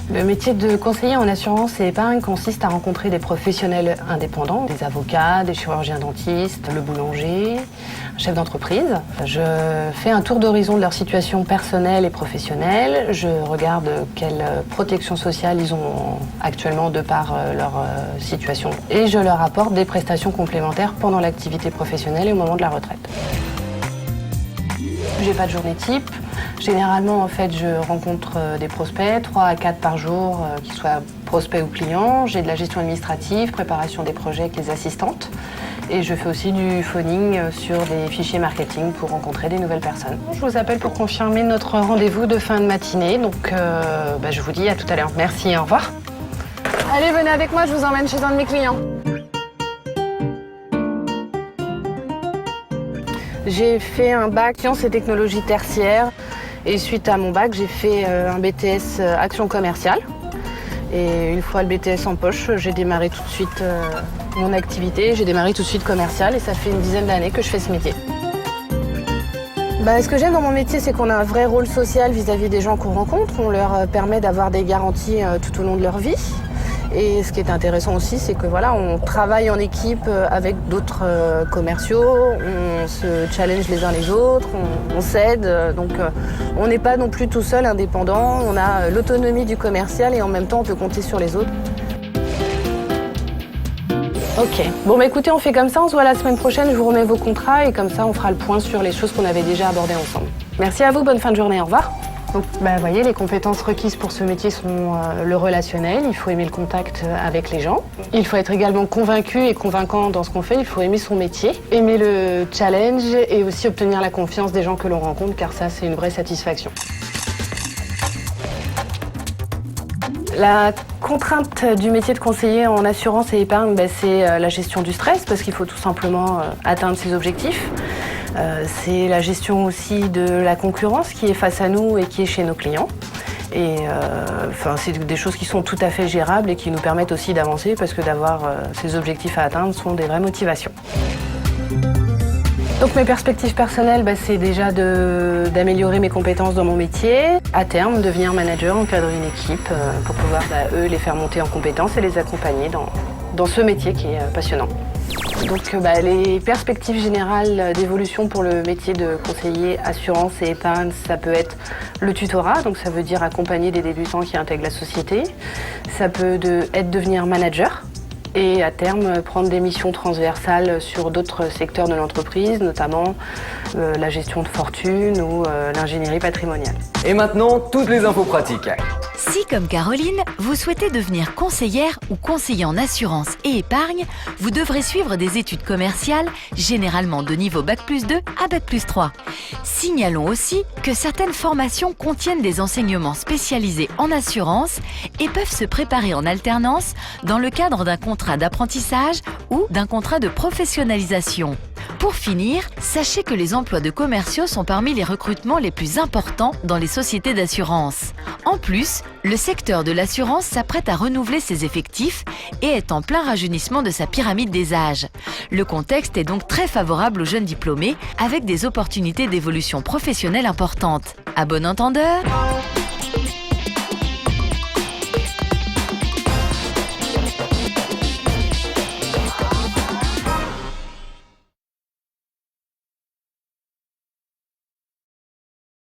Le métier de conseiller en assurance et épargne consiste à rencontrer des professionnels indépendants, des avocats, des chirurgiens dentistes, le boulanger, un chef d'entreprise. Je fais un tour d'horizon de leur situation personnelle et professionnelle. Je regarde quelle protection sociale ils ont actuellement de par leur situation et je leur apporte des prestations complémentaires pendant l'activité professionnelle et au moment de la retraite. J'ai pas de journée type. Généralement, en fait, je rencontre des prospects, 3 à 4 par jour, qu'ils soient prospects ou clients. J'ai de la gestion administrative, préparation des projets avec les assistantes. Et je fais aussi du phoning sur des fichiers marketing pour rencontrer des nouvelles personnes. Je vous appelle pour confirmer notre rendez-vous de fin de matinée. Donc, je vous dis à tout à l'heure. Merci, au revoir. Allez, venez avec moi, je vous emmène chez un de mes clients. J'ai fait un bac sciences et technologies tertiaires. Et suite à mon bac, j'ai fait un BTS action commerciale. Et une fois le BTS en poche, j'ai démarré tout de suite mon activité. J'ai démarré tout de suite commercial et ça fait une dizaine d'années que je fais ce métier. Ce que j'aime dans mon métier, c'est qu'on a un vrai rôle social vis-à-vis des gens qu'on rencontre. On leur permet d'avoir des garanties tout au long de leur vie. Et ce qui est intéressant aussi, c'est que voilà, on travaille en équipe avec d'autres commerciaux, on se challenge les uns les autres, on s'aide. Donc on n'est pas non plus tout seul, indépendant. On a l'autonomie du commercial et en même temps, on peut compter sur les autres. Ok. Bon, écoutez, on fait comme ça. On se voit la semaine prochaine. Je vous remets vos contrats et comme ça, on fera le point sur les choses qu'on avait déjà abordées ensemble. Merci à vous. Bonne fin de journée. Au revoir. Donc, vous voyez, les compétences requises pour ce métier sont le relationnel. Il faut aimer le contact avec les gens. Il faut être également convaincu et convaincant dans ce qu'on fait. Il faut aimer son métier, aimer le challenge et aussi obtenir la confiance des gens que l'on rencontre, car ça, c'est une vraie satisfaction. La contrainte du métier de conseiller en assurance et épargne, c'est la gestion du stress, parce qu'il faut tout simplement atteindre ses objectifs. C'est la gestion aussi de la concurrence qui est face à nous et qui est chez nos clients. Et c'est des choses qui sont tout à fait gérables et qui nous permettent aussi d'avancer parce que d'avoir ces objectifs à atteindre sont des vraies motivations. Donc mes perspectives personnelles, c'est déjà d'améliorer mes compétences dans mon métier. À terme, devenir manager, encadrer une équipe pour pouvoir, eux, les faire monter en compétences et les accompagner dans ce métier qui est passionnant. Donc les perspectives générales d'évolution pour le métier de conseiller assurance et épargne, ça peut être le tutorat, donc ça veut dire accompagner des débutants qui intègrent la société. Ça peut être devenir manager et à terme prendre des missions transversales sur d'autres secteurs de l'entreprise, notamment la gestion de fortune ou l'ingénierie patrimoniale. Et maintenant, toutes les infos pratiques. Si, comme Caroline, vous souhaitez devenir conseillère ou conseiller en assurance et épargne, vous devrez suivre des études commerciales, généralement de niveau Bac+2 à Bac+3. Signalons aussi que certaines formations contiennent des enseignements spécialisés en assurance et peuvent se préparer en alternance dans le cadre d'un contrat d'apprentissage ou d'un contrat de professionnalisation. Pour finir, sachez que les emplois de commerciaux sont parmi les recrutements les plus importants dans les sociétés d'assurance. En plus, le secteur de l'assurance s'apprête à renouveler ses effectifs et est en plein rajeunissement de sa pyramide des âges. Le contexte est donc très favorable aux jeunes diplômés avec des opportunités d'évolution professionnelle importantes. À bon entendeur!